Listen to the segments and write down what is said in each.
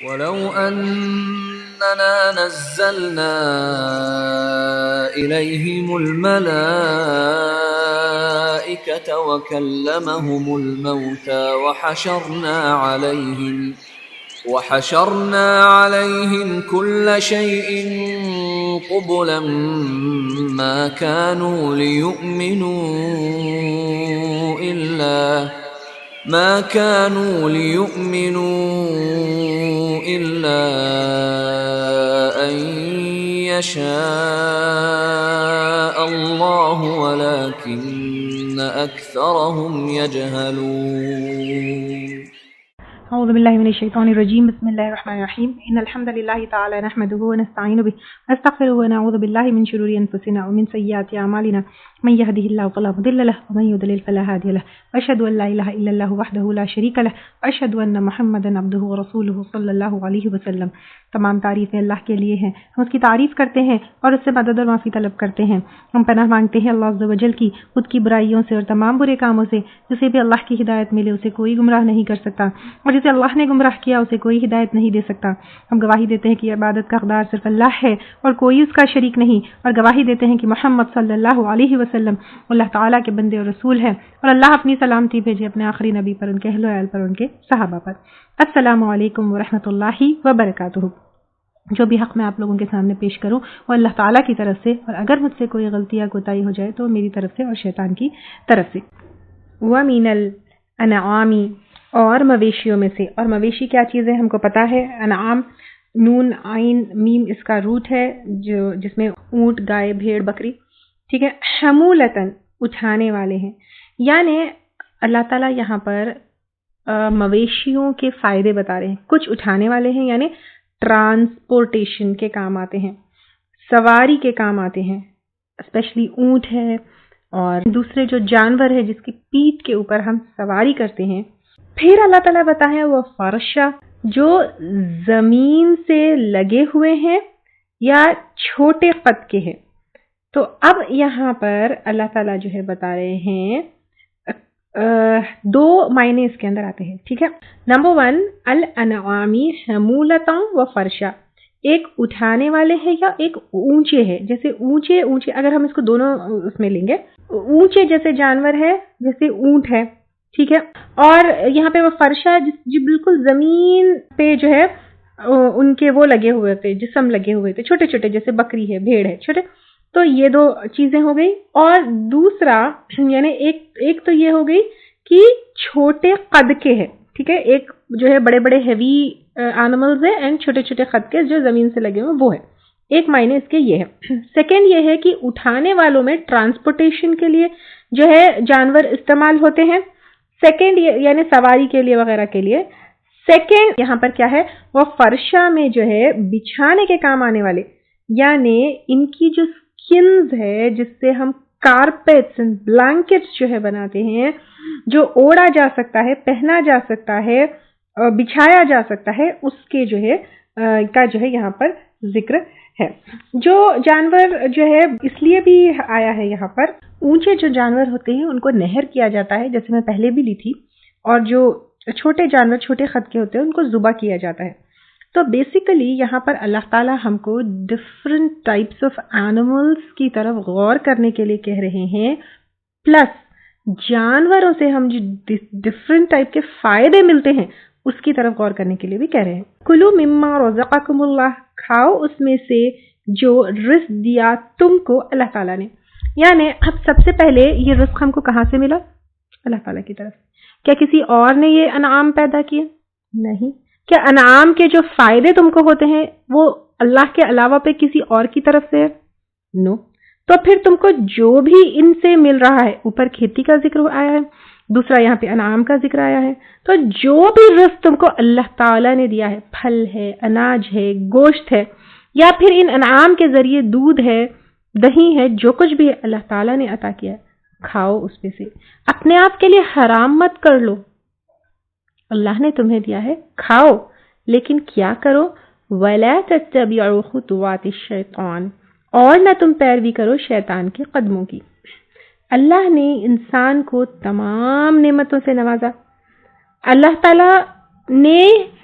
ولو أننا نزلنا إليهم الملائكة وكلمهم الموتى وحشرنا عليهم كل شيء قبلا ما كانوا ليؤمنوا إلا أن يشاء الله ولكن أكثرهم يجهلون. أعوذ بالله من الشيطان الرجيم. بسم الله الرحمن الرحيم. إن الحمد لله تعالى نحمده ونستعين به ونستغفره ونعوذ بالله من شرور أنفسنا ومن سيئات أعمالنا من يهده الله فلا مضل له ومن يضلل فلا هادي له وأشهد أن لا إله إلا الله وحده لا شريك له وأشهد أن محمدا عبده ورسوله صلی اللہ علیہ وسلم. تمام تعریفیں اللہ کے لیے ہیں. ہم اس کی تعریف کرتے ہیں اور اس سے مدد اور معافی طلب کرتے ہیں. ہم پناہ مانگتے ہیں اللہ عز و جل کی خود کی برائیوں سے اور تمام برے کاموں سے. جسے بھی اللہ کی ہدایت ملے اسے کوئی گمراہ نہیں کر سکتا اور جسے اللہ نے گمراہ کیا اسے کوئی ہدایت نہیں دے سکتا. ہم گواہی دیتے ہیں کہ عبادت کا حقدار صرف اللہ ہے اور کوئی اس کا شریک نہیں، اور گواہی دیتے ہیں کہ محمد صلی اللہ علیہ وسلم اللہ تعالیٰ کے بندے اور رسول ہیں، اور اللہ اپنی سلامتی بھیجے اپنے آخری نبی پر، ان کے اہل و عیال پر، ان کے صحابہ پر. السلام علیکم ورحمۃ اللہ وبرکاتہ. جو بھی حق میں آپ لوگوں کے سامنے پیش کروں وہ اللہ تعالیٰ کی طرف سے، اور اگر مجھ سے کوئی غلطی یا کوتاہی ہو جائے تو میری طرف سے اور شیطان کی طرف سے. وَمِنَ الْأَنْعَامِ، اور مویشیوں میں سے. اور مویشی کیا چیز ہے ہم کو پتا ہے. انعام نون عین میم اس کا روٹ ہے، جس میں اونٹ، گائے، بھیڑ، بکری. ٹھیک ہے. حمولتاً اٹھانے والے ہیں. یعنی اللہ تعالیٰ یہاں پر مویشیوں کے فائدے بتا رہے ہیں. کچھ اٹھانے والے ہیں یعنی ٹرانسپورٹیشن کے کام آتے ہیں، سواری کے کام آتے ہیں. اسپیشلی اونٹ ہے اور دوسرے جو جانور ہے جس کی پیٹھ کے اوپر ہم سواری کرتے ہیں. پھر اللہ تعالیٰ بتایا وہ فرشا، جو زمین سے لگے ہوئے ہیں یا چھوٹے قد کے ہیں. تو اب یہاں پر اللہ تعالیٰ جو ہے بتا رہے ہیں دو معنی اس کے اندر آتے ہیں. ٹھیک ہے. نمبر 1 الانعامی حمولتا و فرشا، ایک اٹھانے والے ہیں یا ایک اونچے ہے. جیسے اونچے اگر ہم اس کو دونوں اس میں لیں گے، اونچے جیسے جانور ہے جیسے اونٹ ہے. ٹھیک ہے. اور یہاں پہ وہ فرشا جو بالکل زمین پہ جو ہے ان کے وہ لگے ہوئے تھے، جسم لگے ہوئے تھے چھوٹے چھوٹے، جیسے بکری ہے، بھیڑ ہے، چھوٹے. تو یہ دو چیزیں ہو گئی. اور دوسرا یعنی ایک تو یہ ہو گئی کہ چھوٹے قد کے ہے. ٹھیک ہے. ایک جو ہے بڑے بڑے ہیوی اینیملز ہیں اینڈ چھوٹے چھوٹے قد کے جو زمین سے لگے ہوئے وہ ہے. ایک معنی اس کے یہ ہے. سیکنڈ یہ ہے کہ اٹھانے والوں میں ٹرانسپورٹیشن کے لیے جو ہے جانور استعمال ہوتے ہیں. سیکنڈ یعنی سواری کے لیے وغیرہ کے لیے. سیکنڈ یہاں پر کیا ہے، وہ فرشا میں جو ہے بچھانے کے کام آنے والے، یعنی ان کی جو سکنز ہے جس سے ہم کارپیٹس اینڈ بلینکٹس جو ہے بناتے ہیں، جو اوڑھا جا سکتا ہے، پہنا جا سکتا ہے، بچھایا جا سکتا ہے، اس کے جو ہے کا جو ہے یہاں پر ذکر ہے. جو جانور جو ہے اس لیے بھی آیا ہے یہاں پر، اونچے جو جانور ہوتے ہیں ان کو نہر کیا جاتا ہے، جیسے میں پہلے بھی لی تھی، اور جو چھوٹے جانور چھوٹے قد کے ہوتے ہیں ان کو ذبح کیا جاتا ہے. تو بیسیکلی یہاں پر اللہ تعالیٰ ہم کو ڈفرنٹ ٹائپس آف اینیملس کی طرف غور کرنے کے لیے کہہ رہے ہیں، پلس جانوروں سے ہم جو ڈفرنٹ ٹائپ کے فائدے ملتے ہیں اس کی طرف غور کرنے کے لیے بھی کہہ رہے ہیں. کلو مما رزقکم اللہ، کھاؤ اس میں سے جو رزق دیا تم کو اللہ تعالیٰ نے. یعنی اب سب سے پہلے یہ رزق ہم کو کہاں سے ملا؟ اللہ تعالیٰ کی طرف. کیا کسی اور نے یہ انعام پیدا کیے؟ نہیں. کیا انعام کے جو فائدے تم کو ہوتے ہیں وہ اللہ کے علاوہ پہ کسی اور کی طرف سے ہے؟ نو. تو پھر تم کو جو بھی ان سے مل رہا ہے، اوپر کھیتی کا ذکر آیا ہے، دوسرا یہاں پہ انعام کا ذکر آیا ہے، تو جو بھی رزق تم کو اللہ تعالیٰ نے دیا ہے، پھل ہے، اناج ہے، گوشت ہے، یا پھر ان انعام کے ذریعے دودھ ہے، دہی ہے، جو کچھ بھی ہے اللہ تعالیٰ نے عطا کیا ہے، کھاؤ اس میں سے. اپنے آپ کے لیے حرام مت کر لو. اللہ نے تمہیں دیا ہے، کھاؤ، لیکن کیا کرو؟ وَلَا تَتَّبِعُوا خُطُوَاتِ الشَّيْطَانِ، اور نہ تم پیروی کرو شیطان کے قدموں کی. اللہ نے انسان کو تمام نعمتوں سے نوازا. اللہ تعالیٰ نے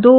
2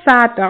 7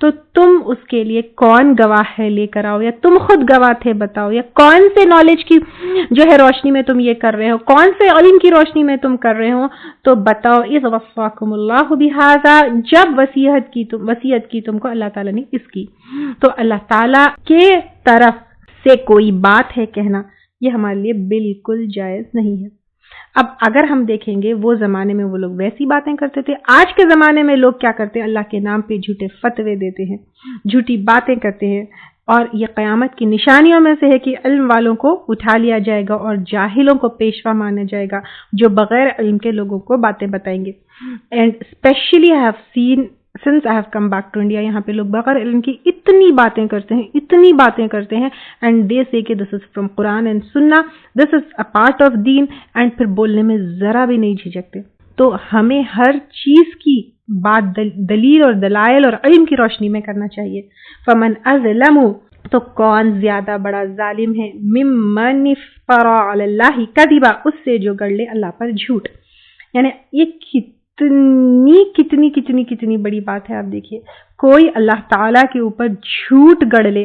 تو تم اس کے لیے کون گواہ ہے لے کر آؤ، یا تم خود گواہ تھے بتاؤ، یا کون سے نالج کی جو ہے روشنی میں تم یہ کر رہے ہو، کون سے علم کی روشنی میں تم کر رہے ہو، تو بتاؤ. اذ وصاکم اللہ بہذا، جب وصیت کی تم کو اللہ تعالیٰ نے اس کی. تو اللہ تعالیٰ کے طرف سے کوئی بات ہے کہنا، یہ ہمارے لیے بالکل جائز نہیں ہے. اب اگر ہم دیکھیں گے وہ زمانے میں وہ لوگ ویسی باتیں کرتے تھے، آج کے زمانے میں لوگ کیا کرتے ہیں، اللہ کے نام پہ جھوٹے فتوے دیتے ہیں، جھوٹی باتیں کرتے ہیں. اور یہ قیامت کی نشانیوں میں سے ہے کہ علم والوں کو اٹھا لیا جائے گا اور جاہلوں کو پیشوا مانا جائے گا جو بغیر علم کے لوگوں کو باتیں بتائیں گے. And specially I have seen since I have come back to India، یہاں پہ لوگ بغیر علم کی اتنی باتیں کرتے ہیں and they say کہ this is from Quran and Sunnah, this is a part of deen، and پھر بولنے میں ذرا بھی نہیں جھجکتے. تو ہمیں ہر چیز کی بات دلیل اور دلائل اور علم کی روشنی میں کرنا چاہیے. فمن اظلم، تو کون زیادہ بڑا ظالم ہے، ممن افترى علی اللہ کذبا، اس سے جو گڑ لے اللہ پر جھوٹ. یعنی یہ کتنی بڑی بات ہے. آپ دیکھیے، کوئی اللہ تعالیٰ کے اوپر جھوٹ گڑ لے،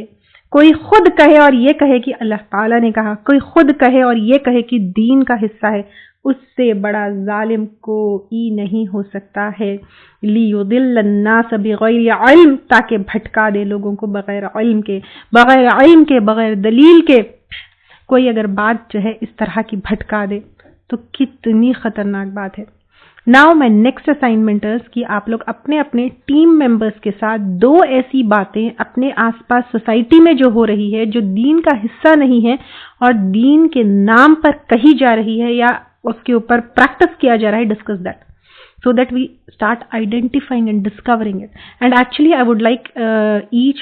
کوئی خود کہے اور یہ کہے کہ اللہ تعالیٰ نے کہا، کوئی خود کہے اور یہ کہے کہ دین کا حصہ ہے، اس سے بڑا ظالم کوئی نہیں ہو سکتا ہے. لیضل الناس بغیر علم، تاکہ بھٹکا دے لوگوں کو بغیر علم کے بغیر دلیل کے. کوئی اگر بات جو ہے اس طرح کی بھٹکا دے تو کتنی خطرناک بات ہے. Now my next assignment is کہ آپ لوگ اپنے اپنے ٹیم ممبرس کے ساتھ 2 ایسی باتیں اپنے آس پاس سوسائٹی میں جو ہو رہی ہے، جو دین کا حصہ نہیں ہے اور دین کے نام پر کہی جا رہی ہے یا اس کے اوپر پریکٹس کیا جا رہا ہے، discuss that so that we start identifying and discovering it. And actually I would like each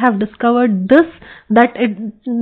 have discovered this, that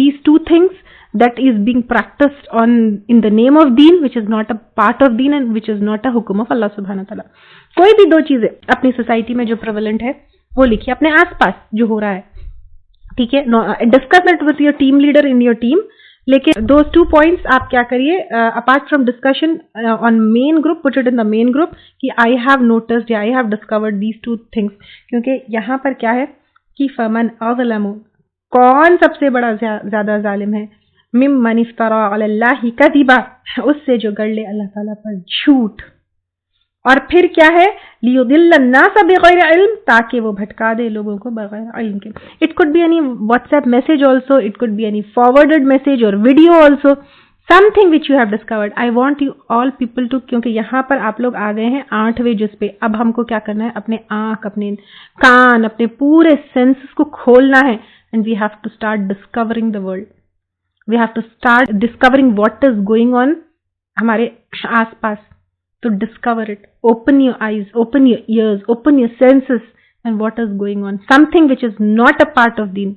these 2 things that is being practiced on in the name of deen, which is not a part of deen and which is not a hukum of Allah subhanahu wa ta'ala. کوئی بھی 2 چیزیں اپنی society میں جو prevalent ہے وہ لکھیے، اپنے آس پاس جو ہو رہا ہے، ٹھیک ہے. discuss it with your team leader in your team. لیکن those 2 points آپ کیا کریے، apart from discussion on main group, put it in the main group کہ I have noticed یا I have discovered these 2 things. کیونکہ یہاں پر کیا ہے کہ فمن اظلم، کون سب سے بڑا زیادہ ظالم ہے، ممن افترى علی اللہ کذبا، اس سے جو گڑ لے اللہ تعالیٰ پر جھوٹ. اور پھر کیا ہے، لیضل الناس بغیر علم، تاکہ وہ بھٹکا دے لوگوں کو بغیر علم کے. It could be any WhatsApp message also, it could be any forwarded message or video also, something which you have discovered. I want you all people to، کیونکہ یہاں پر آپ لوگ آ گئے ہیں 8ویں جز پہ. اب ہم کو کیا کرنا ہے، اپنے آنکھ، اپنے کان، اپنے پورے سینسز کو کھولنا ہے. And we have to start discovering the world. We have to start discovering what is going on ہمارے آس پاس. To discover it, open your eyes, open your ears, open your senses, and what is going on, something which is not a part of deen.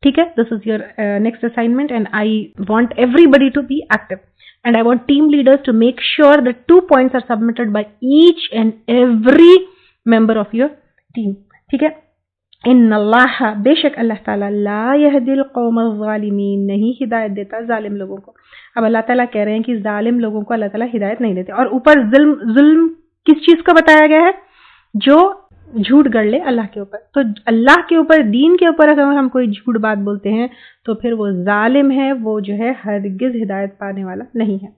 ٹھیک ہے. This is your next assignment and I want everybody to be active and I want team leaders to make sure that 2 points are submitted by each and every member of your team. ٹھیک ہے. ان اللہ، بے شک اللہ تعالیٰ، لا یہدی القوم الظالمین، نہیں ہدایت دیتا ظالم لوگوں کو. اب اللہ تعالیٰ کہہ رہے ہیں کہ ظالم لوگوں کو اللہ تعالیٰ ہدایت نہیں دیتے. اور اوپر ظلم کس چیز کو بتایا گیا ہے، جو جھوٹ گڑ لے اللہ کے اوپر. تو اللہ کے اوپر، دین کے اوپر اگر ہم کوئی جھوٹ بات بولتے ہیں تو پھر وہ ظالم ہے، وہ جو ہے ہرگز ہدایت پانے والا نہیں ہے.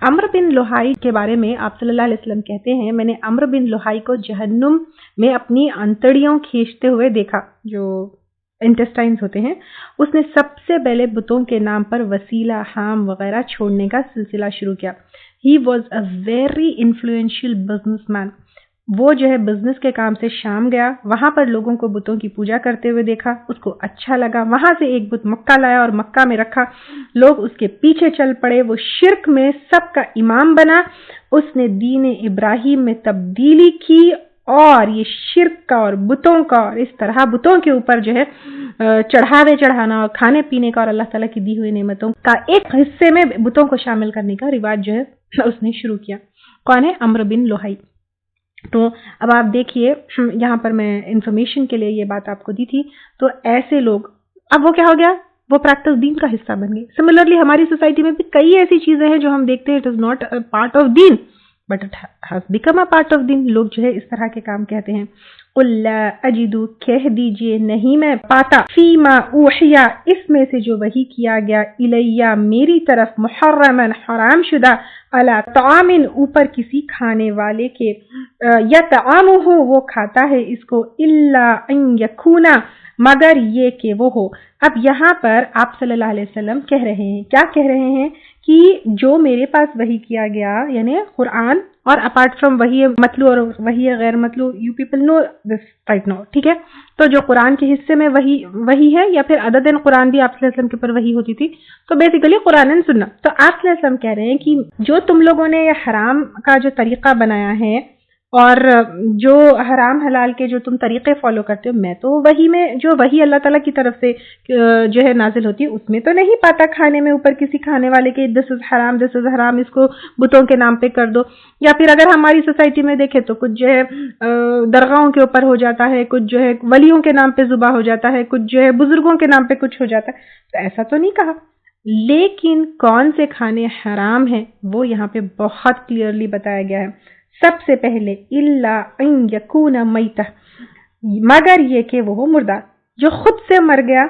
عمرو بن لوہائی کے بارے میں آپ صلی اللہ علیہ وسلم کہتے ہیں، میں نے عمرو بن لوہائی کو جہنم میں اپنی انتڑیوں کھینچتے ہوئے دیکھا، جو انٹسٹائنز ہوتے ہیں. اس نے سب سے پہلے بتوں کے نام پر وسیلہ، حام وغیرہ چھوڑنے کا سلسلہ شروع کیا. He was a very influential business man. وہ جو ہے بزنس کے کام سے شام گیا، وہاں پر لوگوں کو بتوں کی پوجا کرتے ہوئے دیکھا، اس کو اچھا لگا، وہاں سے ایک بت مکہ لایا اور مکہ میں رکھا. لوگ اس کے پیچھے چل پڑے، وہ شرک میں سب کا امام بنا. اس نے دین ابراہیم میں تبدیلی کی اور یہ شرک کا اور بتوں کا اور اس طرح بتوں کے اوپر جو ہے چڑھاوے چڑھانا اور کھانے پینے کا اور اللہ تعالیٰ کی دی ہوئی نعمتوں کا ایک حصے میں بتوں کو شامل کرنے کا رواج جو ہے اس نے شروع کیا. کون ہے؟ عمرو بن لوہائی. تو اب آپ دیکھیے، یہاں پر میں انفارمیشن کے لیے یہ بات آپ کو دی تھی. تو ایسے لوگ، اب وہ کیا ہو گیا، وہ پریکٹس دین کا حصہ بن گئی. سملرلی ہماری سوسائٹی میں بھی کئی ایسی چیزیں ہیں جو ہم دیکھتے ہیں it is not part of دین but it has become a part of دین. لوگ جو ہے اس طرح کے کام کہتے ہیں. قل لا اجد کہہ دیجئے نہیں میں پاتا فیما اوحیا اس میں سے جو وحی کیا گیا الیہ میری طرف محرما حرام شدہ علی طعام اوپر کسی کھانے والے کے یطعمہ وہ کھاتا ہے اس کو الا ان یکون مگر یہ کہ وہ ہو. اب یہاں پر آپ صلی اللہ علیہ وسلم کہہ رہے ہیں کیا کہہ رہے ہیں کہ جو میرے پاس وحی کیا گیا یعنی قرآن اور اپارٹ فرام وحی مطلوع اور وحی غیر مطلوع you people know this right now ٹھیک ہے. تو جو قرآن کے حصے میں وحی ہے یا پھر عدد قرآن بھی آپ صلی اللہ علیہ وسلم کے اوپر وحی ہوتی تھی تو بیسیکلی قرآن سننا. تو آپ صلی اللہ علیہ وسلم کہہ رہے ہیں کہ جو تم لوگوں نے یہ حرام کا جو طریقہ بنایا ہے اور جو حرام حلال کے جو تم طریقے فالو کرتے ہو میں تو وحی میں جو وحی اللہ تعالیٰ کی طرف سے جو ہے نازل ہوتی ہے اس میں تو نہیں پاتا کھانے میں اوپر کسی کھانے والے کے دس از حرام اس کو بتوں کے نام پہ کر دو. یا پھر اگر ہماری سوسائٹی میں دیکھیں تو کچھ جو ہے درگاہوں کے اوپر ہو جاتا ہے, کچھ جو ہے ولیوں کے نام پہ ذبح ہو جاتا ہے, کچھ جو ہے بزرگوں کے نام پہ کچھ ہو جاتا ہے. تو ایسا تو نہیں کہا, لیکن کون سے کھانے حرام ہیں وہ یہاں پہ بہت کلیئرلی بتایا گیا ہے. سب سے پہلے الا ان یکون میتہ مگر یہ کہ وہ مردار جو خود سے مر گیا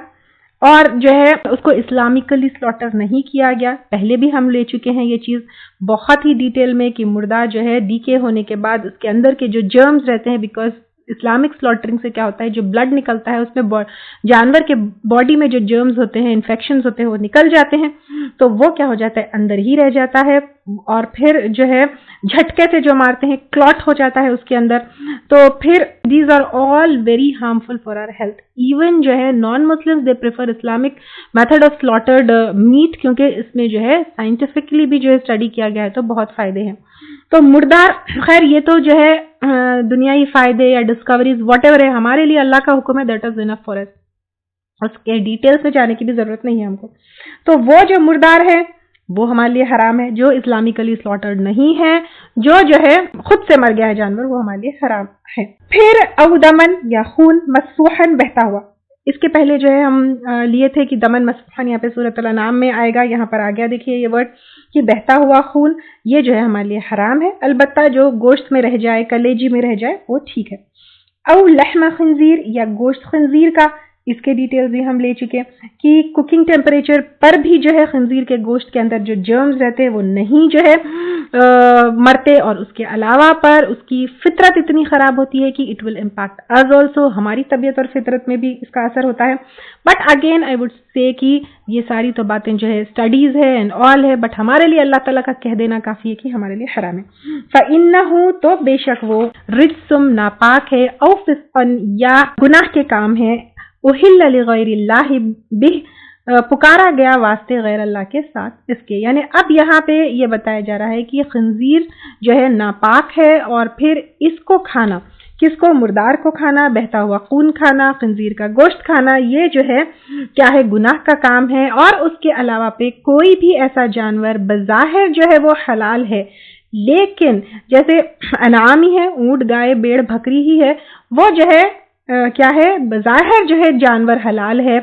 اور جو ہے اس کو اسلامکلی سلاٹر نہیں کیا گیا. پہلے بھی ہم لے چکے ہیں یہ چیز بہت ہی ڈیٹیل میں کہ مردہ جو ہے ڈیکے ہونے کے بعد اس کے اندر کے جو جرمز رہتے ہیں, بیکاز اسلامک سلاٹرنگ سے کیا ہوتا ہے جو بلڈ نکلتا ہے اس میں جانور کے باڈی میں جو جرمز ہوتے ہیں انفیکشنز ہوتے ہیں وہ نکل جاتے ہیں, تو وہ کیا ہو جاتا ہے اندر ہی رہ جاتا ہے اور پھر جو ہے جھٹکے سے جو مارتے ہیں کلاٹ ہو جاتا ہے اس کے اندر. تو پھر these are all very harmful for our health. Even جو ہے non Muslims they prefer Islamic method of slaughtered meat کیونکہ اس میں جو ہے سائنٹیفکلی بھی جو ہے اسٹڈی کیا گیا ہے تو بہت فائدے ہیں. تو مردار خیر یہ تو جو ہے دنیائی فائدے یا ڈسکوریز واٹ ایور ہے ہمارے لیے اللہ کا حکم ہے, دیٹ از انف فار اس. اس کے ڈیٹیلز میں جانے کی بھی ضرورت نہیں ہے ہم کو. تو وہ جو مردار ہے وہ ہمارے لیے حرام ہے, جو اسلامکلی سلاٹرڈ نہیں ہے, جو ہے خود سے مر گیا ہے جانور وہ ہمارے لیے حرام ہے. پھر او دمن یا خون مسفوحن بہتا ہوا, اس کے پہلے جو ہے ہم لیے تھے کہ دمن مسفوحن یہاں پہ سورۃ الانعام میں آئے گا, یہاں پر آ گیا دیکھیے یہ ورڈ کہ بہتا ہوا خون, یہ جو ہے ہمارے لیے حرام ہے. البتہ جو گوشت میں رہ جائے کلیجی میں رہ جائے وہ ٹھیک ہے. او لحم خنزیر یا گوشت خنزیر کا, اس کے ڈیٹیلز بھی ہم لے چکے کہ کوکنگ ٹیمپریچر پر بھی جو ہے خنزیر کے گوشت کے اندر جو جرمز رہتے ہیں وہ نہیں جو ہے مرتے, اور اس کے علاوہ پر اس کی فطرت اتنی خراب ہوتی ہے کہ it will impact is also, ہماری طبیعت اور فطرت میں بھی اس کا اثر ہوتا ہے. But again I would say کہ یہ ساری تو باتیں جو ہے اسٹڈیز ہے اینڈ آل ہے, بٹ ہمارے لیے اللہ تعالیٰ کا کہہ دینا کافی ہے کہ ہمارے لیے حرام ہے. فَإِنَّهُ تو بے شک وہ رجسم ناپاک ہے, او فسقن یا گناہ کے کام ہے, احل لغیر اللہ بہ پکارا گیا واسطے غیر اللہ کے ساتھ اس کے. یعنی اب یہاں پہ یہ بتایا جا رہا ہے کہ خنزیر جو ہے ناپاک ہے, اور پھر اس کو کھانا, کس کو, مردار کو کھانا, بہتا ہوا خون کھانا, خنزیر کا گوشت کھانا, یہ جو ہے کیا ہے گناہ کا کام ہے. اور اس کے علاوہ پہ کوئی بھی ایسا جانور بظاہر جو ہے وہ حلال ہے, لیکن جیسے انعام ہی ہے, اونٹ گائے بیڑ بکری ہی ہے, وہ جو ہے کیا ہے بظاہر جو ہے جانور حلال ہے,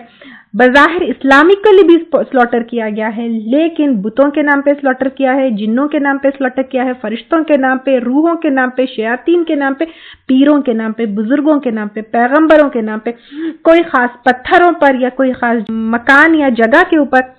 بظاہر اسلامکلی بھی سلاٹر کیا گیا ہے, لیکن بتوں کے نام پہ سلاٹر کیا ہے, جنوں کے نام پہ سلاٹر کیا ہے, فرشتوں کے نام پہ, روحوں کے نام پہ, شیاطین کے نام پہ, پیروں کے نام پہ, بزرگوں کے نام پہ, پیغمبروں کے نام پہ, کوئی خاص پتھروں پر یا کوئی خاص مکان یا جگہ کے اوپر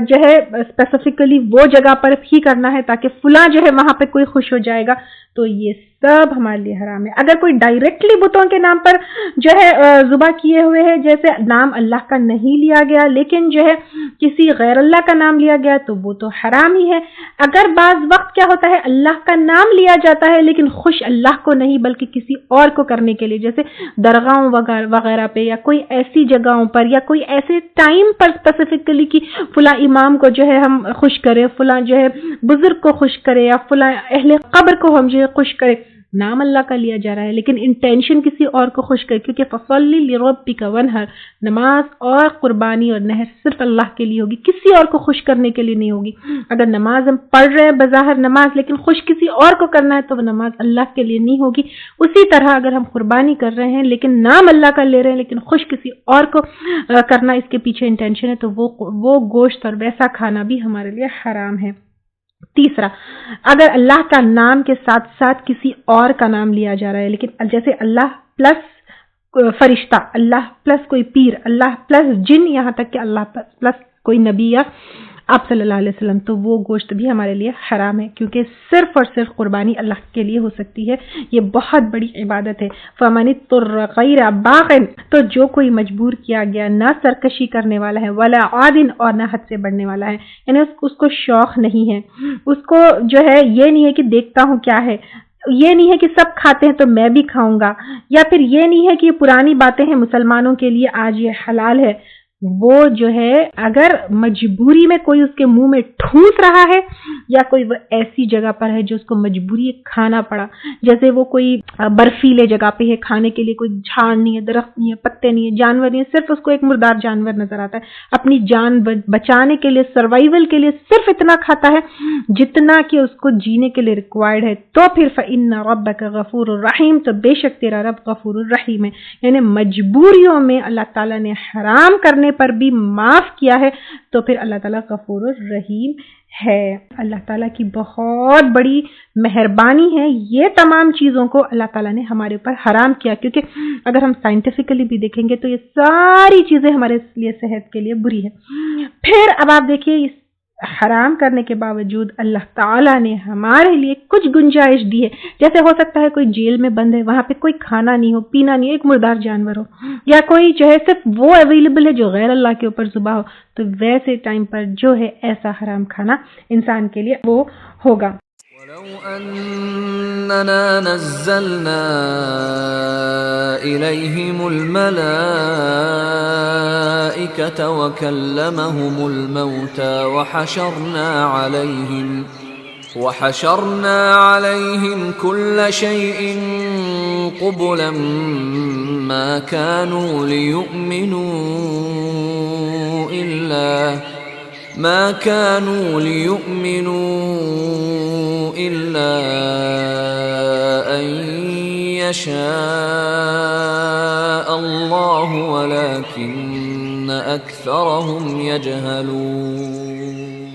جو ہے اسپیسیفکلی وہ جگہ پر ہی کرنا ہے تاکہ فلاں جو ہے وہاں پہ کوئی خوش ہو جائے گا, تو یہ سب ہمارے لیے حرام ہے. اگر کوئی ڈائریکٹلی بتوں کے نام پر جو ہے ذبح کیے ہوئے ہے, جیسے نام اللہ کا نہیں لیا گیا لیکن جو ہے کسی غیر اللہ کا نام لیا گیا, تو وہ تو حرام ہی ہے. اگر بعض وقت کیا ہوتا ہے اللہ کا نام لیا جاتا ہے لیکن خوش اللہ کو نہیں بلکہ کسی اور کو کرنے کے لیے, جیسے درگاہوں وغیرہ پہ یا کوئی ایسی جگہوں پر یا کوئی ایسے ٹائم پر اسپیسیفکلی کہ فلاں امام کو جو ہے ہم خوش کرے, فلاں جو ہے بزرگ کو خوش کرے, یا فلاں اہل قبر کو ہم جو ہے خوش کرے. نام اللہ کا لیا جا رہا ہے لیکن انٹینشن کسی اور کو خوش کرے, کیونکہ فصلی لربک وانحر, نماز اور قربانی اور نحر صرف اللہ کے لیے ہوگی, کسی اور کو خوش کرنے کے لیے نہیں ہوگی. اگر نماز ہم پڑھ رہے ہیں بظاہر نماز, لیکن خوش کسی اور کو کرنا ہے تو وہ نماز اللہ کے لیے نہیں ہوگی. اسی طرح اگر ہم قربانی کر رہے ہیں لیکن نام اللہ کا لے رہے ہیں لیکن خوش کسی اور کو کرنا اس کے پیچھے انٹینشن ہے, تو وہ گوشت اور ویسا کھانا بھی ہمارے لیے حرام ہے. تیسرا، اگر اللہ کا نام کے ساتھ ساتھ کسی اور کا نام لیا جا رہا ہے، لیکن جیسے اللہ پلس فرشتہ، اللہ پلس کوئی پیر، اللہ پلس جن، یہاں تک کہ اللہ پلس کوئی نبی یا آپ صلی اللہ علیہ وسلم، تو وہ گوشت بھی ہمارے لیے حرام ہے، کیونکہ صرف اور صرف قربانی اللہ کے لیے ہو سکتی ہے، یہ بہت بڑی عبادت ہے۔ فَمَنِ اضْطُرَّ غَيْرَ بَاغٍ، تو جو کوئی مجبور کیا گیا، نہ سرکشی کرنے والا ہے، وَلَا عَادٍ، اور نہ حد سے بڑھنے والا ہے، یعنی اس کو شوق نہیں ہے، اس کو جو ہے یہ نہیں ہے کہ دیکھتا ہوں کیا ہے، یہ نہیں ہے کہ سب کھاتے ہیں تو میں بھی کھاؤں گا، یا پھر یہ نہیں ہے کہ یہ پرانی باتیں ہیں مسلمانوں کے لیے آج یہ حلال ہے، وہ جو ہے اگر مجبوری میں کوئی اس کے منہ میں ٹھوس رہا ہے، یا کوئی وہ ایسی جگہ پر ہے جو اس کو مجبوری کھانا پڑا، جیسے وہ کوئی برفیلے جگہ پہ ہے، کھانے کے لیے کوئی جھاڑ نہیں ہے، درخت نہیں ہے، پتے نہیں ہے، جانور نہیں ہے، صرف اس کو ایک مردار جانور نظر آتا ہے، اپنی جان بچانے کے لیے، سروائیول کے لیے صرف اتنا کھاتا ہے جتنا کہ اس کو جینے کے لیے ریکوائرڈ ہے، تو پھر فَإِنَّ رَبَّكَ غَفُورٌ رَحِيمٌ، تو بے شک تیرا رب غفور الرحیم ہے، یعنی مجبوریوں میں اللہ تعالیٰ نے حرام کرنے پر بھی معاف کیا ہے، تو پھر اللہ تعالیٰ غفور الرحیم ہے۔ اللہ تعالیٰ کی بہت بڑی مہربانی ہے، یہ تمام چیزوں کو اللہ تعالیٰ نے ہمارے اوپر حرام کیا، کیونکہ اگر ہم سائنٹیفکلی بھی دیکھیں گے تو یہ ساری چیزیں ہمارے لیے صحت کے لیے بری ہے۔ پھر اب آپ دیکھیے، اس حرام کرنے کے باوجود اللہ تعالیٰ نے ہمارے لیے کچھ گنجائش دی ہے، جیسے ہو سکتا ہے کوئی جیل میں بند ہے، وہاں پہ کوئی کھانا نہیں ہو، پینا نہیں ہو، ایک مردار جانور ہو، یا کوئی جو ہے صرف وہ اویلیبل ہے جو غیر اللہ کے اوپر ذبح ہو، تو ویسے ٹائم پر جو ہے ایسا حرام کھانا انسان کے لیے وہ ہوگا۔ وَلَوْ أَنَّنَا نَزَّلْنَا إِلَيْهِمُ الْمَلَائِكَةَ وَكَلَّمَهُمُ الْمَوْتَى وَحَشَرْنَا عَلَيْهِمْ كُلَّ شَيْءٍ قُبُلًا مَا كَانُوا لِيُؤْمِنُوا إِلَّا أَن يَشَاءَ اللَّهُ وَلَكِنَّ أَكْثَرَهُمْ يَجْهَلُونَ۔